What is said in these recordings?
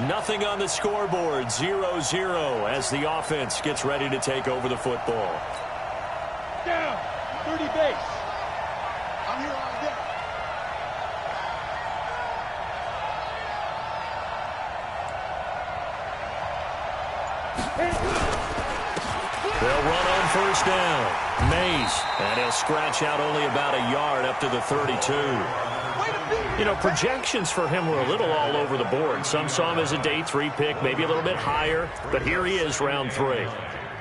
Nothing on the scoreboard, 0-0 as the offense gets ready to take over the football. Down, 30 base. I'm here all day. They'll run on first down. Mays, and he'll scratch out only about a yard up to the 32. You know, projections for him were a little all over the board. Some saw him as a day 3 pick, maybe a little bit higher, but here he is, round 3.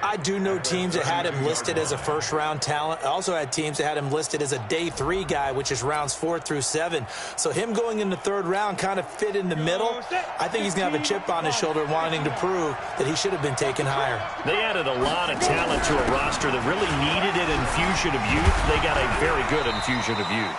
I do know teams that had him listed as a first-round talent. I also had teams that had him listed as a day 3 guy, which is rounds 4 through 7. So him going in the 3rd round kind of fit in the middle. I think he's going to have a chip on his shoulder wanting to prove that he should have been taken higher. They added a lot of talent to a roster that really needed an infusion of youth. They got a very good infusion of youth.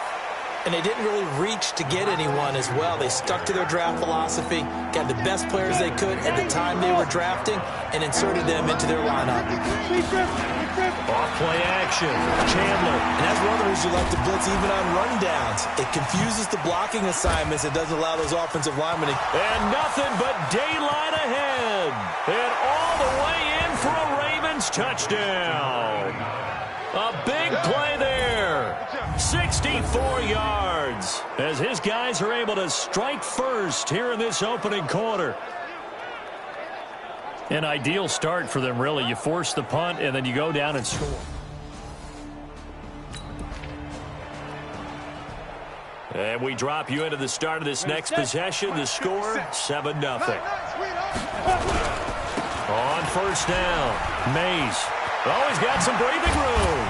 And they didn't really reach to get anyone as well. They stuck to their draft philosophy, got the best players they could at the time they were drafting, and inserted them into their lineup. Off play action, Chandler. And that's one of the reasons you like to blitz even on rundowns. It confuses the blocking assignments. It doesn't allow those offensive linemen to... And nothing but daylight ahead. And all the way in for a Ravens touchdown. A big play there. 64 yards as his guys are able to strike first here in this opening quarter. An ideal start for them, really. You force the punt, and then you go down and score. And we drop you into the start of this next possession. The score, 7-0. On first down, Mays. Oh, he's got some breathing room.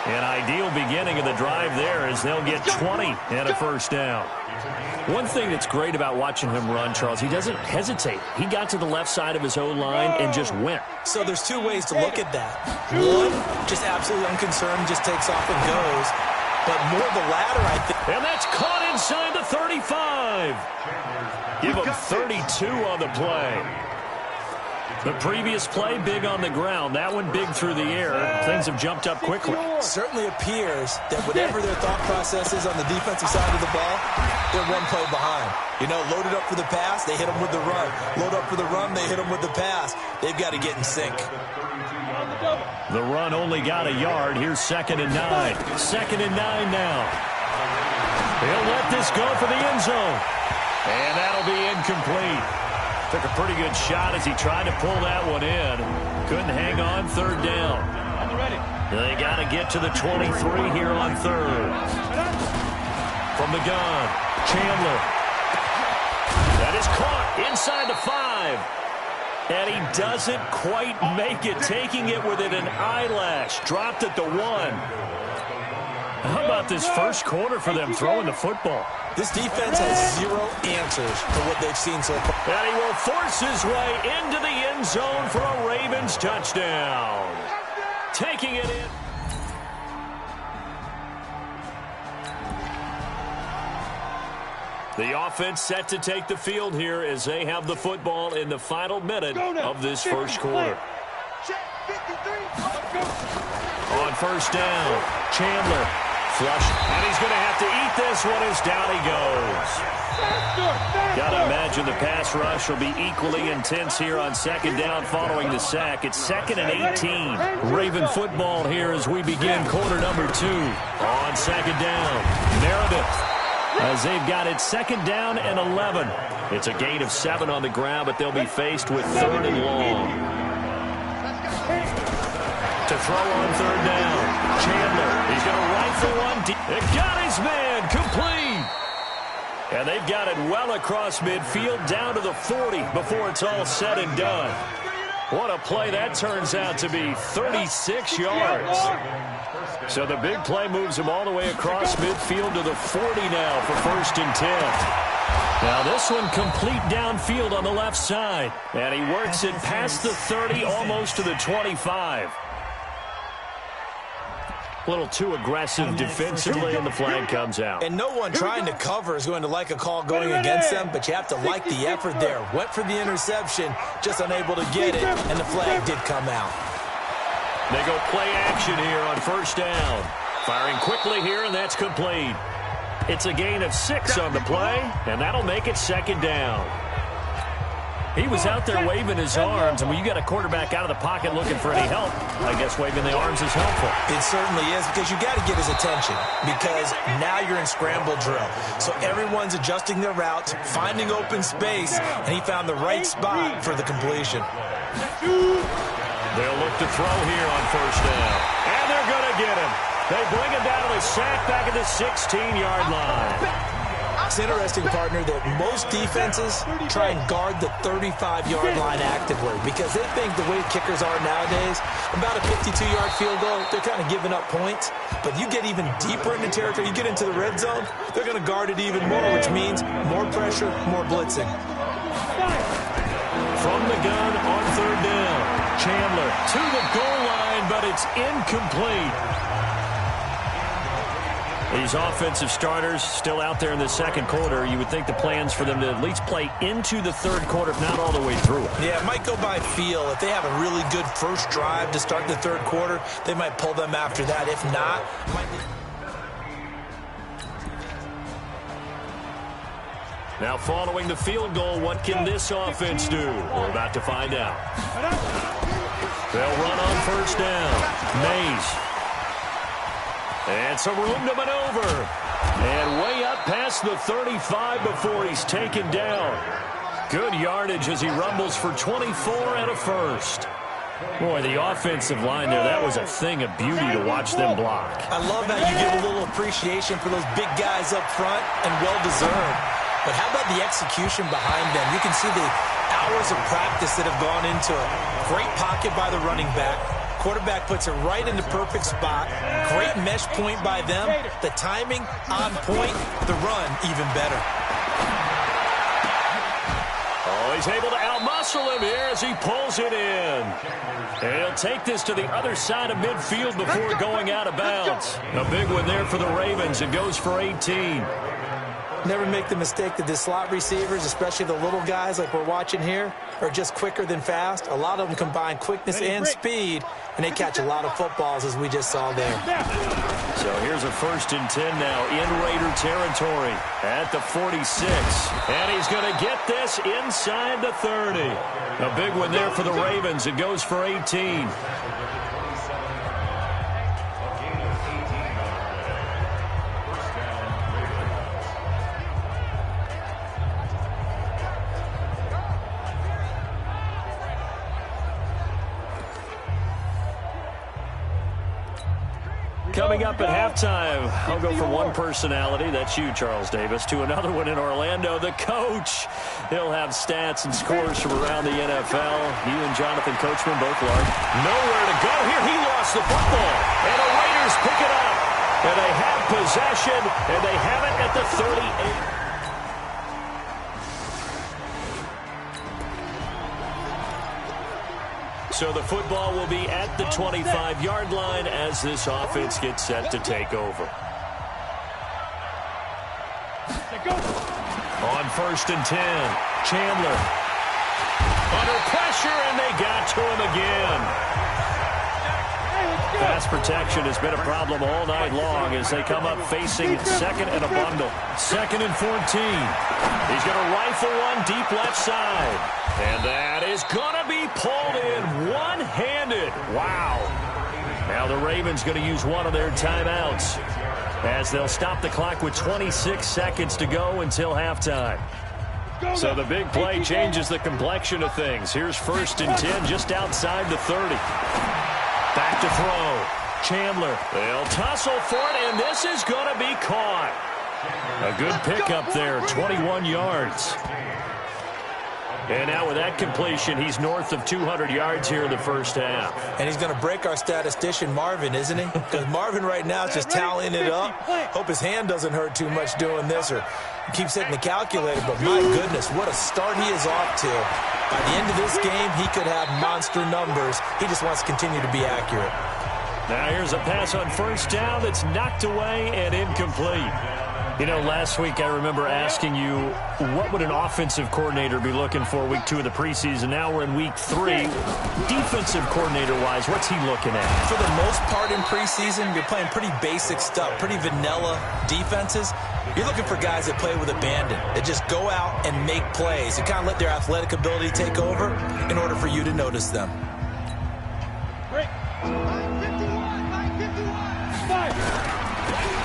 An ideal beginning of the drive there as they'll get 20 and a first down. One thing that's great about watching him run, Charles, he doesn't hesitate. He got to the left side of his O-line and just went. So there's 2 ways to look at that. One, just absolutely unconcerned, just takes off and goes. But more the latter, I think. And that's caught inside the 35. Give him 32 on the play. The previous play, big on the ground. That one big through the air. Things have jumped up quickly. Certainly appears that whatever their thought process is on the defensive side of the ball, they're one play behind. You know, loaded up for the pass, they hit them with the run. Load up for the run, they hit them with the pass. They've got to get in sync. The run only got a yard. Here's 2nd and 9. 2nd and 9 now. He'll let this go for the end zone. And that'll be incomplete. Took a pretty good shot as he tried to pull that one in. Couldn't hang on 3rd down. They got to get to the 23 here on 3rd. From the gun, Chandler. That is caught inside the 5. And he doesn't quite make it, taking it within an eyelash. Dropped at the 1. How about this first quarter for them throwing the football? This defense has 0 answers for what they've seen so far. And he will force his way into the end zone for a Ravens touchdown. Taking it in. The offense set to take the field here as they have the football in the final minute of this first quarter. On first down, Chandler. Flush, and he's going to have to eat this one as down he goes. Got to imagine the pass rush will be equally intense here on 2nd down following the sack. It's 2nd and 18. Raven football here as we begin quarter number 2. On 2nd down, Meredith. As they've got it 2nd down and 11. It's a gain of 7 on the ground, but they'll be faced with 3rd and long. To throw on 3rd down, Chandler. He's going to rifle one deep. It got his man complete. And they've got it well across midfield down to the 40 before it's all said and done. What a play that turns out to be, 36 yards. So the big play moves him all the way across midfield to the 40 now for 1st and 10. Now this one complete downfield on the left side. And he works it past the 30, almost to the 25. A little too aggressive defensively, and the flag comes out. And no one trying to cover is going to like a call going against them, but you have to like the effort there. Went for the interception, just unable to get it, and the flag did come out. They go play action here on 1st down. Firing quickly here, and that's complete. It's a gain of 6 on the play, and that'll make it second down. He was out there waving his arms, and when you got a quarterback out of the pocket looking for any help, I guess waving the arms is helpful. It certainly is, because you got to get his attention, because now you're in scramble drill. So everyone's adjusting their routes, finding open space, and he found the right spot for the completion. They'll look to throw here on first down, and they're going to get him. They bring him down to the sack back at the 16-yard line. It's interesting, partner, that most defenses try and guard the 35-yard line actively because they think the way kickers are nowadays, about a 52-yard field goal, they're kind of giving up points. But you get even deeper into territory, you get into the red zone, they're going to guard it even more, which means more pressure, more blitzing. From the gun on third down, Chandler to the goal line, but it's incomplete. These offensive starters still out there in the second quarter. You would think the plans for them to at least play into the third quarter, if not all the way through it. Yeah, it might go by feel. If they have a really good first drive to start the third quarter, they might pull them after that. If not, now following the field goal, what can this offense do? We're about to find out. They'll run on first down. Mays. And some room to maneuver. And way up past the 35 before he's taken down. Good yardage as he rumbles for 24 and a first. Boy, the offensive line there, that was a thing of beauty to watch them block. I love how you give a little appreciation for those big guys up front, and well-deserved. But how about the execution behind them? You can see the hours of practice that have gone into it. Great pocket by the running back. Quarterback puts it right in the perfect spot. Great mesh point by them. The timing on point. The run even better. Oh, he's able to outmuscle him here as he pulls it in. And he'll take this to the other side of midfield before going out of bounds. A big one there for the Ravens. It goes for 18. Never make the mistake that the slot receivers, especially the little guys like we're watching here, are just quicker than fast. A lot of them combine quickness and speed, and they catch a lot of footballs, as we just saw there. So here's a 1st and 10 now in Raider territory at the 46. And he's going to get this inside the 30. A big one there for the Ravens. It goes for 18. Coming up at halftime, I'll go from one personality, that's you, Charles Davis, to another one in Orlando, the coach. He'll have stats and scores from around the NFL. You and Jonathan Coachman both learned. Nowhere to go here. He lost the football. And the Raiders pick it up. And they have possession, and they have it at the 38. So the football will be at the 25-yard line as this offense gets set to take over. On 1st and 10, Chandler. Under pressure, and they got to him again. Pass protection has been a problem all night long as they come up facing second and a bundle. 2nd and 14. He's going to rifle one deep left side. And that is going to be pulled in one-handed. Wow. Now the Ravens going to use one of their timeouts as they'll stop the clock with 26 seconds to go until halftime. So the big play changes the complexion of things. Here's 1st and 10 just outside the 30. Back to throw. Chandler. They'll tussle for it, and this is going to be caught. A good pickup there, 21 yards. And now with that completion, he's north of 200 yards here in the first half. And he's going to break our statistician, Marvin, isn't he? Because Marvin right now is just tallying it up. Hope his hand doesn't hurt too much doing this, or keeps hitting the calculator. But my goodness, what a start he is off to. By the end of this game, he could have monster numbers. He just wants to continue to be accurate. Now here's a pass on 1st down that's knocked away and incomplete. You know, last week I remember asking you, what would an offensive coordinator be looking for week 2 of the preseason? Now we're in week 3. Defensive coordinator-wise, what's he looking at? For the most part in preseason, you're playing pretty basic stuff, pretty vanilla defenses. You're looking for guys that play with abandon, that just go out and make plays, and kind of let their athletic ability take over in order for you to notice them. Break. 951.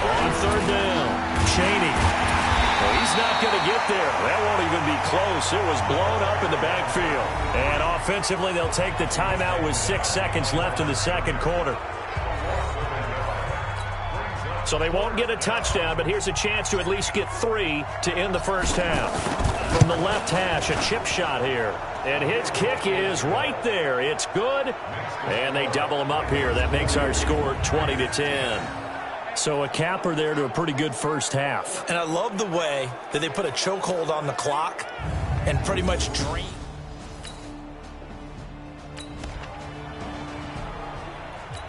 On third down. Cheney. Well, he's not going to get there. That won't even be close. It was blown up in the backfield. And offensively, they'll take the timeout with 6 seconds left in the second quarter. So they won't get a touchdown, but here's a chance to at least get 3 to end the first half. From the left hash, a chip shot here. And his kick is right there. It's good. And they double him up here. That makes our score 20-10. So a capper there to a pretty good first half. And I love the way that they put a chokehold on the clock and pretty much drain.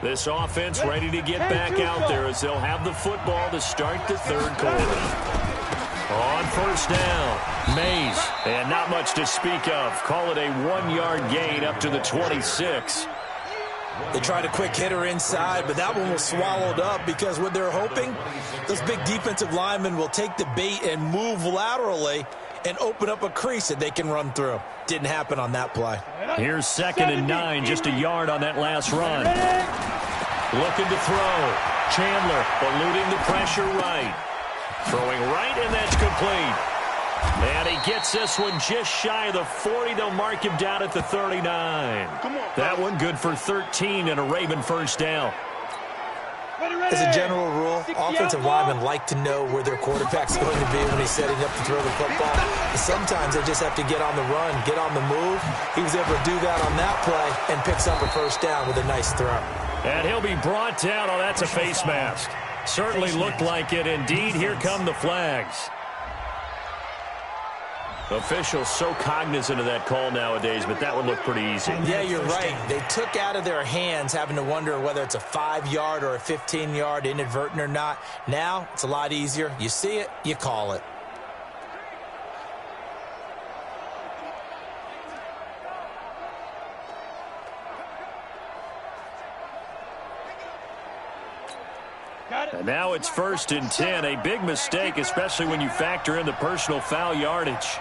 This offense ready to get back out there as they'll have the football to start the third quarter. On first down, Mays. And not much to speak of. Call it a 1-yard gain up to the 26. They tried a quick hitter inside, but that one was swallowed up because what they're hoping, those big defensive linemen will take the bait and move laterally and open up a crease that they can run through. Didn't happen on that play. Here's 2nd and 9, just a yard on that last run. Looking to throw. Chandler eluding the pressure right. Throwing right, and that's complete. And he gets this one just shy of the 40. They'll mark him down at the 39. That one good for 13 and a Raven first down. As a general rule, offensive linemen like to know where their quarterback's going to be when he's setting up to throw the football. But sometimes they just have to get on the run, get on the move. He was able to do that on that play and picks up a first down with a nice throw. And he'll be brought down. Oh, that's a face mask. Certainly looked like it. Indeed, here come the flags. Officials so cognizant of that call nowadays, but that one looked pretty easy. Yeah, you're right. They took out of their hands having to wonder whether it's a 5-yard or a 15-yard, inadvertent or not. Now, it's a lot easier. You see it, you call it. And now it's 1st and 10. A big mistake, especially when you factor in the personal foul yardage.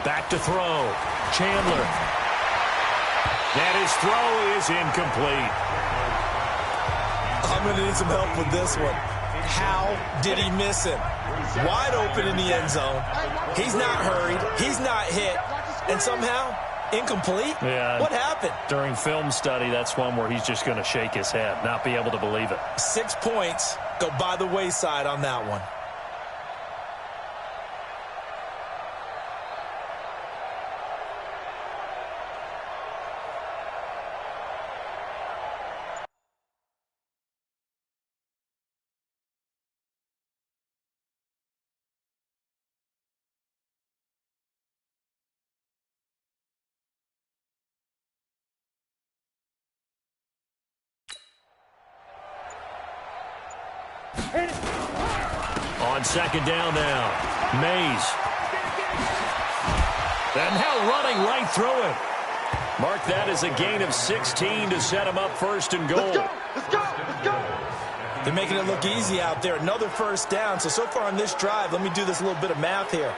Back to throw. Chandler. And his throw is incomplete. I'm going to need some help with this one. How did he miss him? Wide open in the end zone. He's not hurried. He's not hit. And somehow, incomplete? Yeah. What happened? During film study, that's one where he's just going to shake his head, not be able to believe it. 6 points go by the wayside on that one. On 2nd down now, Mays. And now running right through it. Mark that as a gain of 16 to set him up 1st and goal. Let's go! Let's go! Let's go! They're making it look easy out there. Another first down. So far on this drive, let me do this little bit of math here.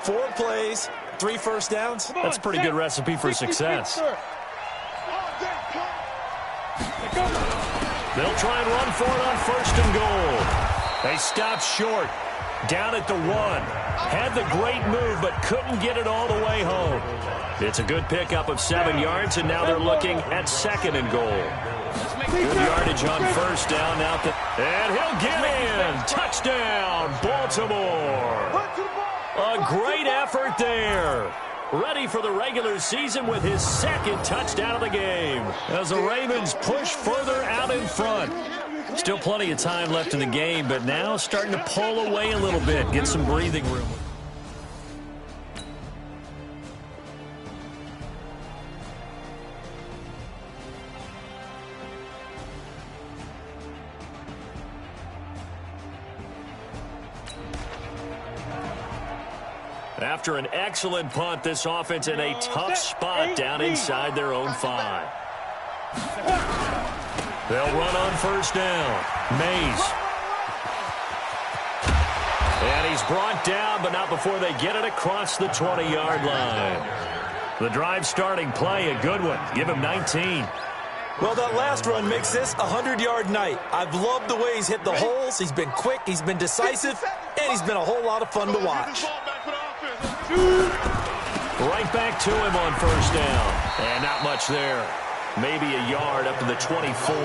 4 plays, 3 first downs. That's a pretty good recipe for success. They'll try and run for it on 1st and goal. They stopped short. Down at the 1. Had the great move, but couldn't get it all the way home. It's a good pickup of 7 yards, and now they're looking at 2nd and goal. Good yardage on 1st down. And he'll get in. Touchdown, Baltimore. A great effort there. ready for the regular season with his second touchdown of the game as the Ravens push further out in front. Still plenty of time left in the game, but now starting to pull away a little bit, get some breathing room. After an excellent punt, this offense in a tough spot down inside their own 5. They'll run on first down. Mays. And he's brought down, but not before they get it across the 20-yard line. The drive starting play, a good one. Give him 19. Well, that last run makes this a 100-yard night. I've loved the way he's hit the holes. He's been quick, he's been decisive, and he's been a whole lot of fun to watch. Right back to him on first down. And not much there. Maybe a yard up to the 24.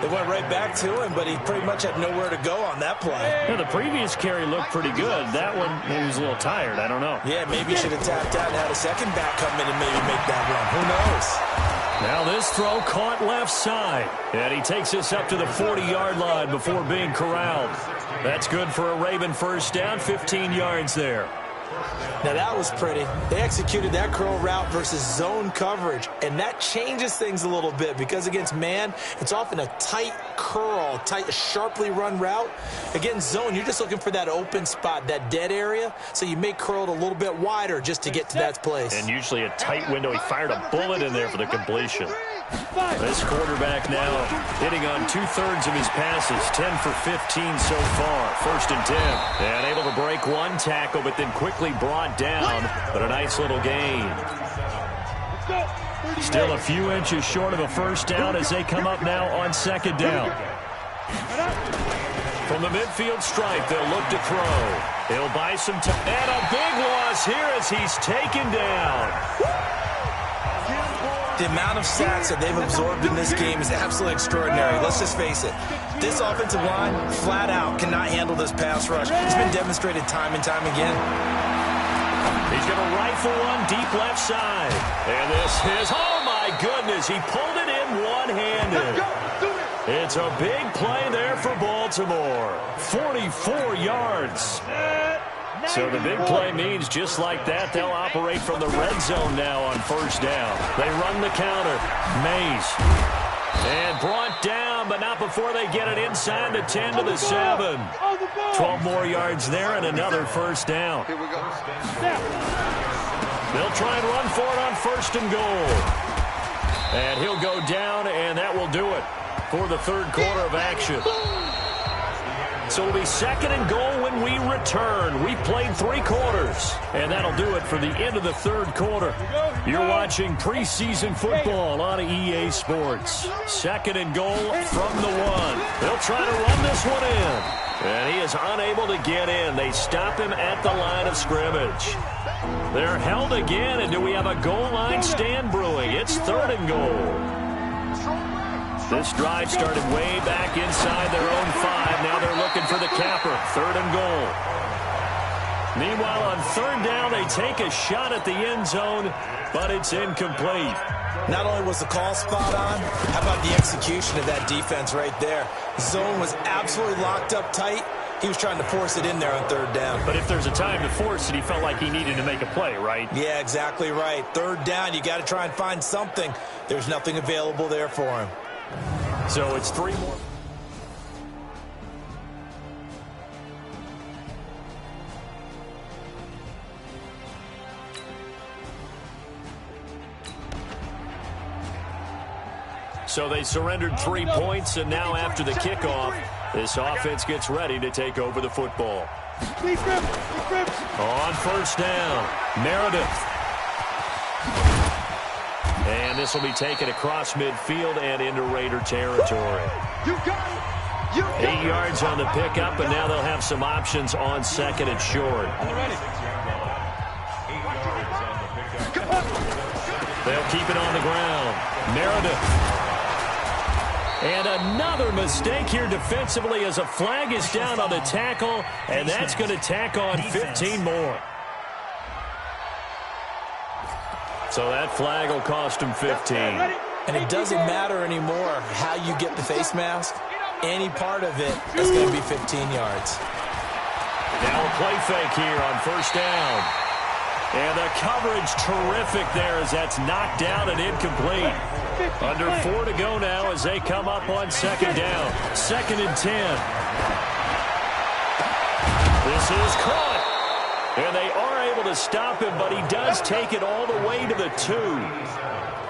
They went right back to him, but he pretty much had nowhere to go on that play. Yeah, the previous carry looked pretty good. That one, he was a little tired. I don't know. Yeah, maybe he should have tapped out and had a second back come in and maybe make that run. Who knows? Now this throw caught left side. And he takes us up to the 40-yard line before being corralled. That's good for a Raven first down, 15 yards there. Now that was pretty. They executed that curl route versus zone coverage, and that changes things a little bit because against man, it's often a tight curl, sharply run route. Against zone, you're just looking for that open spot, that dead area, so you may curl it a little bit wider just to get to that place. And usually a tight window. He fired a bullet in there for the completion. This quarterback now hitting on 2/3 of his passes, 10 for 15 so far. First and 10. And able to break one tackle, but then quickly brought down. But a nice little gain. Still a few inches short of a first down as they come up now on second down. From the midfield stripe, they'll look to throw. He'll buy some time. And a big loss here as he's taken down. The amount of sacks that they've absorbed in this game is absolutely extraordinary. Let's just face it. This offensive line, flat out, cannot handle this pass rush. It's been demonstrated time and time again. He's going to rifle one deep left side. And this is, oh my goodness, he pulled it in one-handed. It's a big play there for Baltimore. 44 yards. So the big play means just like that, they'll operate from the red zone now on first down. They run the counter. Mays. And brought down, but not before they get it inside the 10 to the 7. 12 more yards there and another first down. They'll try and run for it on first and goal. And he'll go down, and that will do it for the third quarter of action. So it'll be second and goal when we return. We've played 3 quarters, and that'll do it for the end of the third quarter. You're watching preseason football on EA Sports. Second and goal from the 1. They'll try to run this one in, and he is unable to get in. They stop him at the line of scrimmage. They're held again, and do we have a goal line stand brewing? It's third and goal. This drive started way back inside their own 5. Now they're looking for the capper. Third and goal. Meanwhile, on third down, they take a shot at the end zone, but it's incomplete. Not only was the call spot on, how about the execution of that defense right there? Zone was absolutely locked up tight. He was trying to force it in there on third down. But if there's a time to force it, he felt like he needed to make a play, right? Yeah, exactly right. Third down, you got to try and find something. There's nothing available there for him. So it's 3 more. So they surrendered 3 points, and now after the kickoff, this offense gets ready to take over the football. On first down, Meredith. And this will be taken across midfield and into Raider territory. 8 yards on the pickup, and now they'll have some options on second and short. They'll keep it on the ground. Meredith. And another mistake here defensively as a flag is down on the tackle, and that's going to tack on 15 more. So that flag will cost him 15. And it doesn't matter anymore how you get the face mask. Any part of it is going to be 15 yards. Now a play fake here on first down. And the coverage terrific there as that's knocked down and incomplete. Under 4 to go now as they come up on second down. 2nd and 10. This is caught. And they are able to stop him, but he does take it all the way to the 2.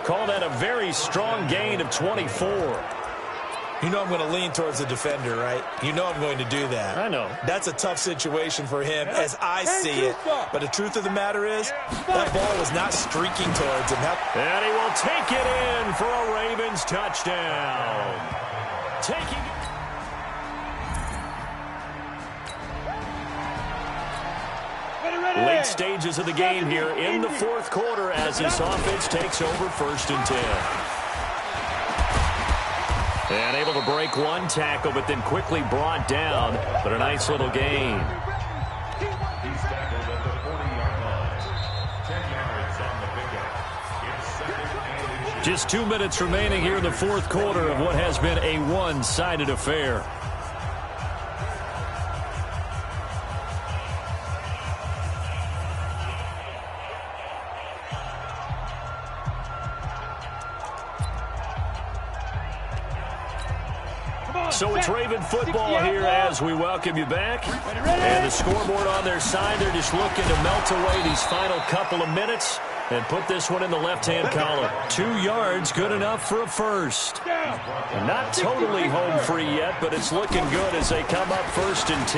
Call that a very strong gain of 24. You know I'm going to lean towards the defender, right? You know I'm going to do that. I know. That's a tough situation for him as I see it. But the truth of the matter is, that ball was not streaking towards him. And he will take it in for a Ravens touchdown. Taking it. Late stages of the game here in the 4th quarter as this offense takes over 1st and 10. And able to break one tackle, but then quickly brought down. But a nice little gain. He's tackled at the 40-yard line. 10 yards on the pickup. Just 2 minutes remaining here in the 4th quarter of what has been a one-sided affair. So it's Raven football here as we welcome you back. And the scoreboard on their side, they're just looking to melt away these final couple of minutes and put this one in the left-hand column. 2 yards, good enough for a first. Not totally home free yet, but it's looking good as they come up 1st and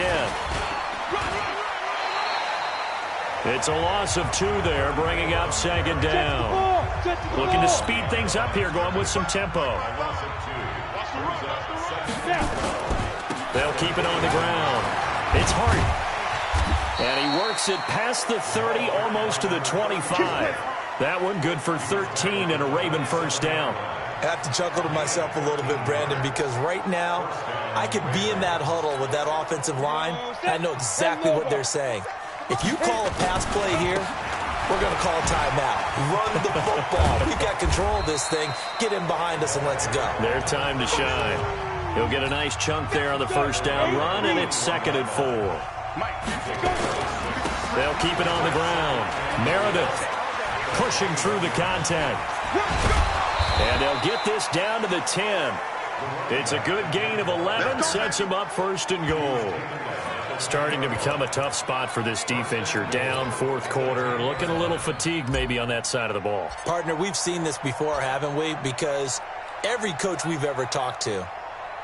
10. It's a loss of 2 there, bringing up 2nd down. Looking to speed things up here, going with some tempo. They'll keep it on the ground. It's Hart. And he works it past the 30, almost to the 25. That one good for 13 and a Raven first down. I have to chuckle to myself a little bit, Brandon, because right now I could be in that huddle with that offensive line. I know exactly what they're saying. If you call a pass play here, we're going to call a timeout. Run the football. We've got control of this thing. Get in behind us and let's go. Their time to shine. He'll get a nice chunk there on the first down run, and it's 2nd and 4. They'll keep it on the ground. Meredith pushing through the contact. And they'll get this down to the 10. It's a good gain of 11, sets him up 1st and goal. Starting to become a tough spot for this defense. You're down 4th quarter, looking a little fatigued maybe on that side of the ball. Partner, we've seen this before, haven't we? Because every coach we've ever talked to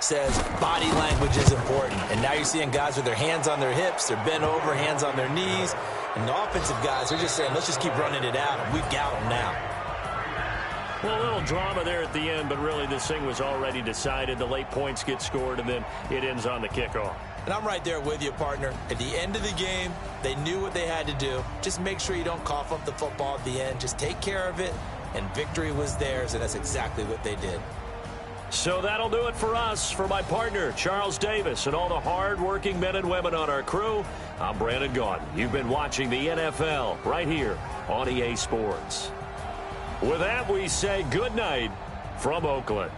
says body language is important. And now you're seeing guys with their hands on their hips, they're bent over, hands on their knees. And the offensive guys, they're just saying, let's just keep running it out, and we've got them now. Well, a little drama there at the end, but really this thing was already decided. The late points get scored, and then it ends on the kickoff. And I'm right there with you, partner. At the end of the game, they knew what they had to do. Just make sure you don't cough up the football at the end. Just take care of it, and victory was theirs, and that's exactly what they did. So that'll do it for us. For my partner, Charles Davis, and all the hard-working men and women on our crew, I'm Brandon Gaudin. You've been watching the NFL right here on EA Sports. With that, we say good night from Oakland.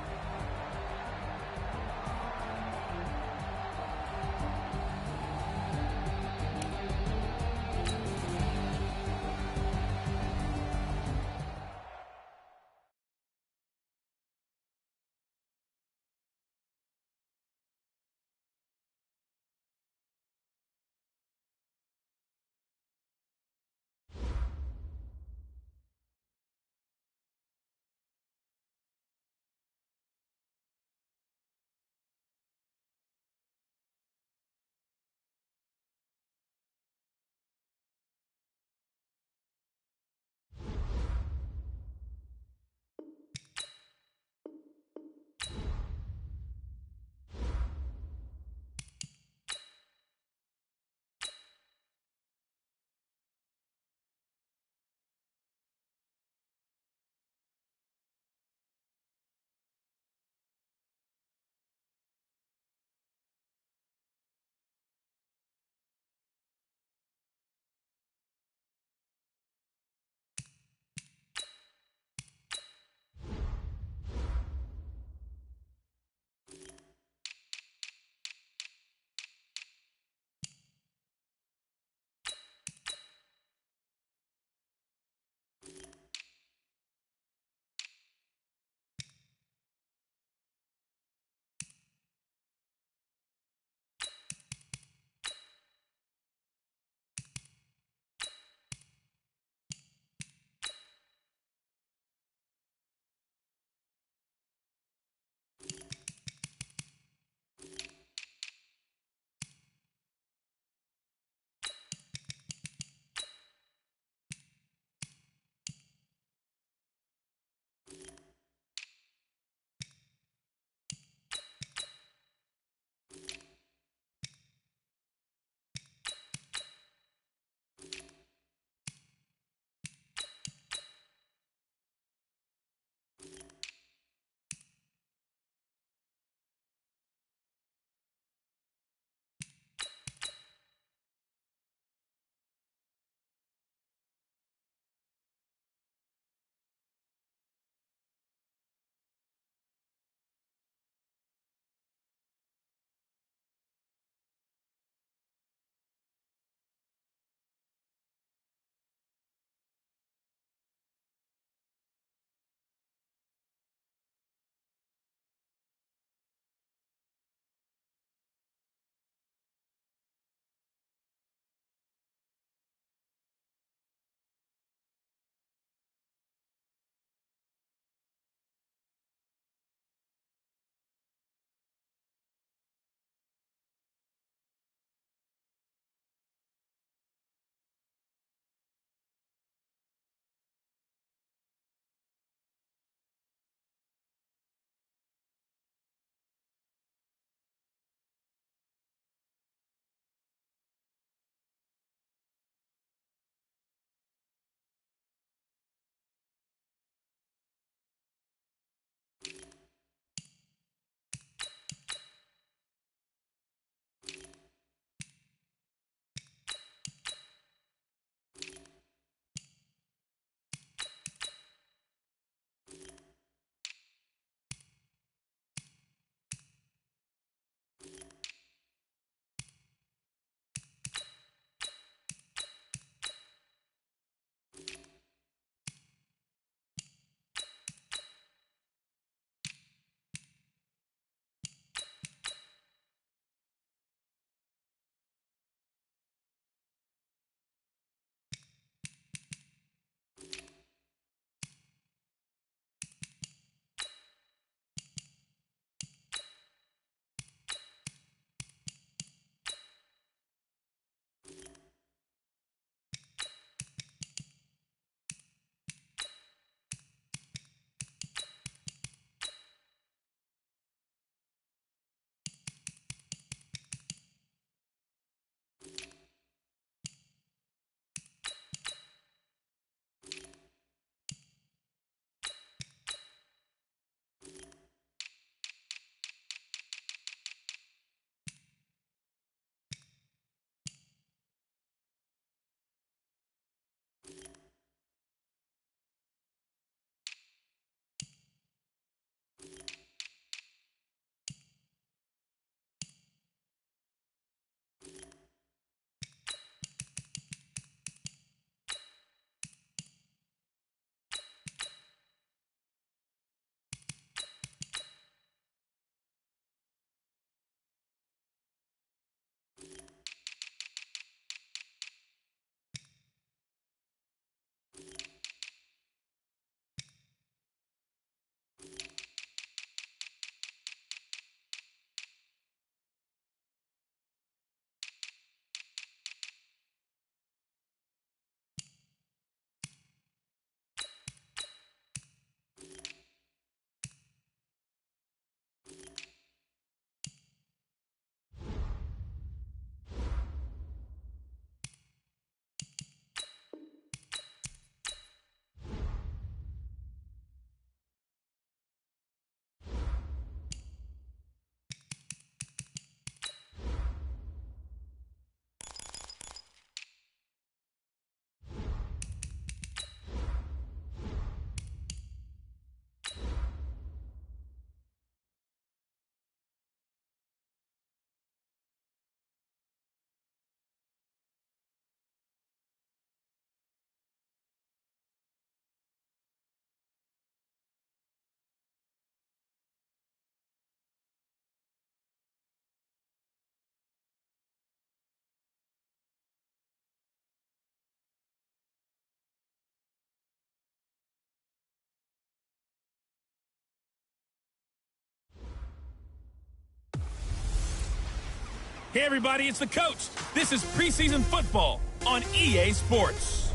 Hey everybody, it's the coach. This is preseason football on EA Sports.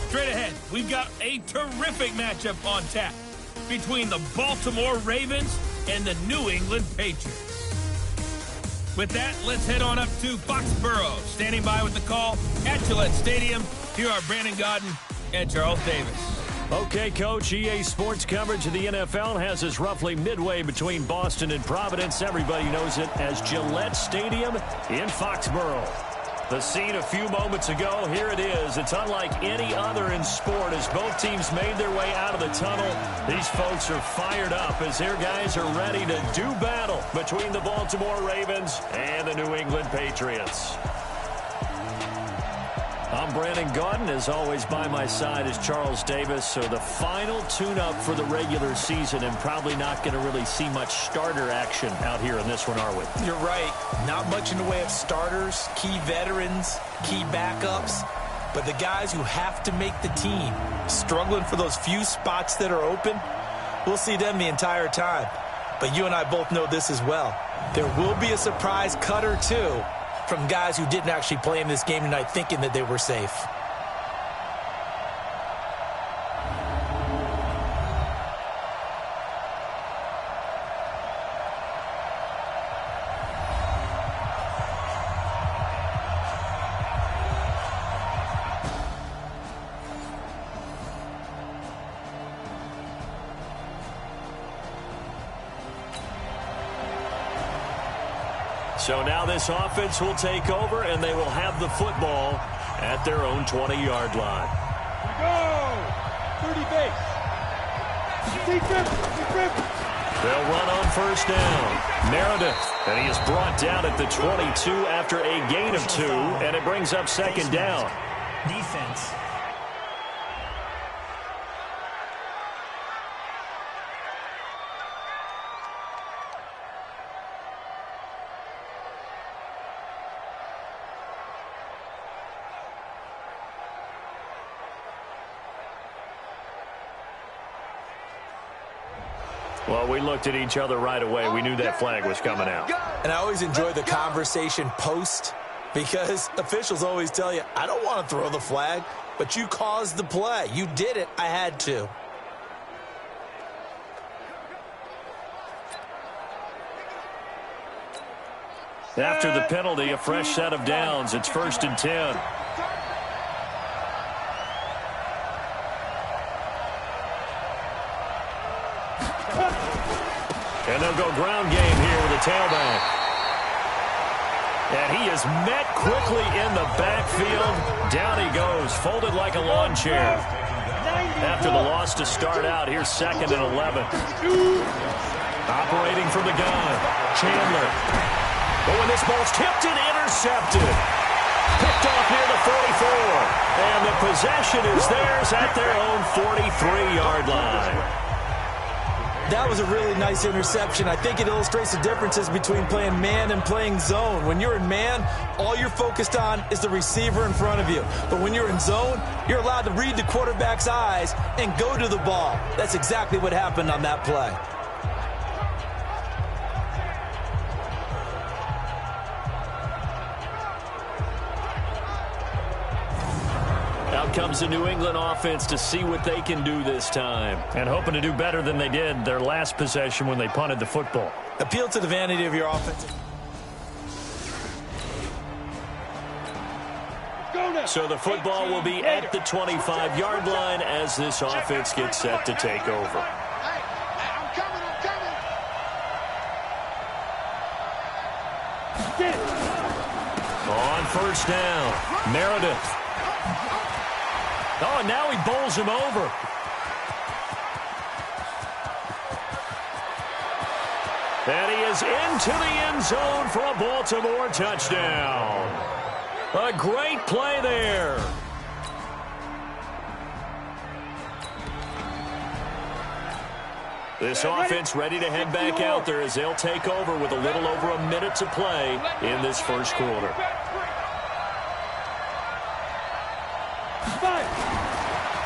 Straight ahead, we've got a terrific matchup on tap between the Baltimore Ravens and the New England Patriots. With that, let's head on up to Foxborough. Standing by with the call at Gillette Stadium, here are Brandon Gaudin and Charles Davis. Okay, Coach, EA Sports coverage of the NFL has us roughly midway between Boston and Providence. Everybody knows it as Gillette Stadium in Foxborough. The scene a few moments ago, here it is. It's unlike any other in sport as both teams made their way out of the tunnel. These folks are fired up as their guys are ready to do battle between the Baltimore Ravens and the New England Patriots. I'm Brandon Gaudin. As always, by my side is Charles Davis. So the final tune-up for the regular season, and probably not going to really see much starter action out here in this one, are we? You're right. Not much in the way of starters, key veterans, key backups. But the guys who have to make the team, struggling for those few spots that are open, we'll see them the entire time. But you and I both know this as well. There will be a surprise cut or two from guys who didn't actually play in this game tonight thinking that they were safe. So now this offense will take over, and they will have the football at their own 20-yard line. We go! 30 base. They'll run on first down. Meredith, and he is brought down at the 22 after a gain of 2, and it brings up second down. Defense. Well, we looked at each other right away. We knew that flag was coming out. And I always enjoy the conversation post because officials always tell you, I don't want to throw the flag, but you caused the play. You did it. I had to. After the penalty, a fresh set of downs. It's 1st and 10. And they'll go ground game here with a tailback. And he is met quickly in the backfield. Down he goes, folded like a lawn chair. After the loss to start out, here's 2nd and 11. Operating from the gun, Chandler. But when this ball's tipped and intercepted. Picked off near the 44. And the possession is theirs at their own 43-yard line. That was a really nice interception. I think it illustrates the differences between playing man and playing zone. When you're in man, all you're focused on is the receiver in front of you. But when you're in zone, you're allowed to read the quarterback's eyes and go to the ball. That's exactly what happened on that play. Out comes the New England offense to see what they can do this time. And hoping to do better than they did their last possession when they punted the football. Appeal to the vanity of your offense. So the football will be at the 25-yard line as this offense gets set to take over. On first down, Meredith. Oh, and now he bowls him over. And he is into the end zone for a Baltimore touchdown. A great play there. This offense ready to head back out there as they'll take over with a little over a minute to play in this first quarter.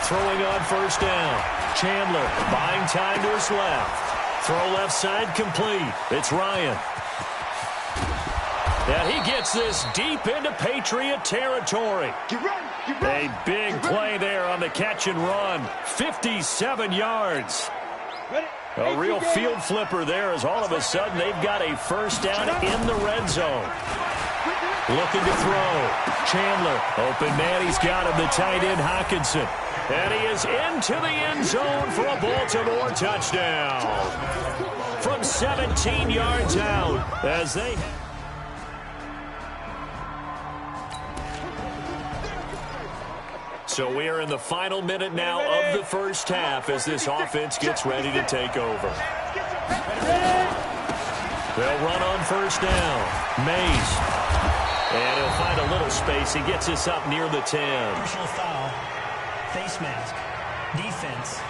Throwing on first down. Chandler buying time to his left. Throw left side complete. It's Ryan. And he gets this deep into Patriot territory. A big play there on the catch and run. 57 yards. A real field flipper there as all of a sudden they've got a first down in the red zone. Looking to throw. Chandler, open man, he's got him, the tight end Hockenson. And he is into the end zone for a Baltimore touchdown. From 17 yards out as they... So we are in the final minute now of the first half as this offense gets ready to take over. They'll run on first down. Mays. And he'll find a little space. He gets us up near the 10. Personal foul. Face mask. Defense.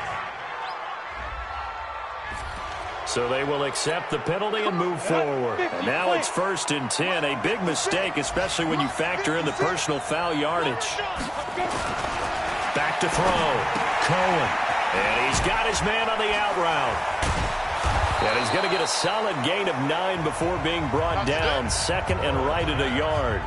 So they will accept the penalty and move forward. And now it's 1st and 10. A big mistake, especially when you factor in the personal foul yardage. Back to throw. Cohen. And he's got his man on the out route. And he's going to get a solid gain of 9 before being brought down. 2nd and right at a yard.